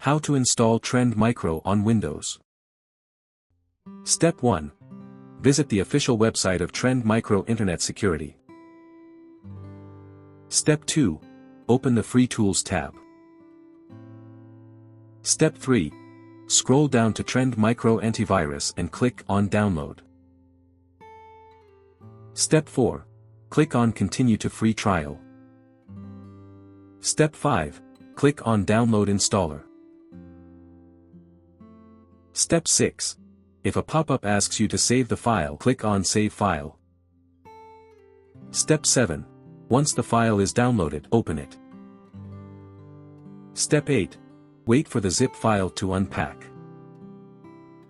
How to install Trend Micro on Windows. Step 1. Visit the official website of Trend Micro Internet Security. Step 2. Open the Free Tools tab. Step 3. Scroll down to Trend Micro Antivirus and click on Download. Step 4. Click on Continue to Free Trial. Step 5. Click on Download Installer. Step 6. If a pop-up asks you to save the file, click on Save File. Step 7. Once the file is downloaded, open it. Step 8. Wait for the zip file to unpack.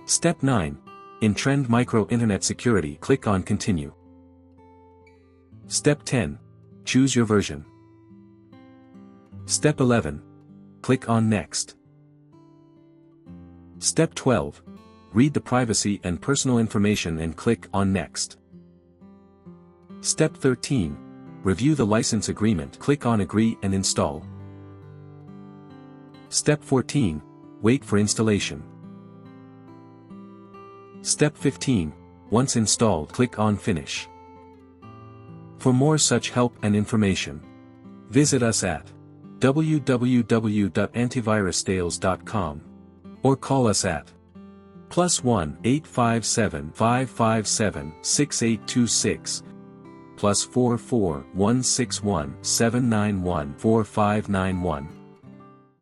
Step 9. In Trend Micro Internet Security, click on Continue. Step 10. Choose your version. Step 11. Click on Next. Step 12. Read the privacy and personal information and click on Next. Step 13. Review the license agreement, click on Agree and Install. Step 14. Wait for installation. Step 15. Once installed, click on Finish. For more such help and information, visit us at www.antivirustales.com or call us at +1 857 557 6826 +44 161 791 4591.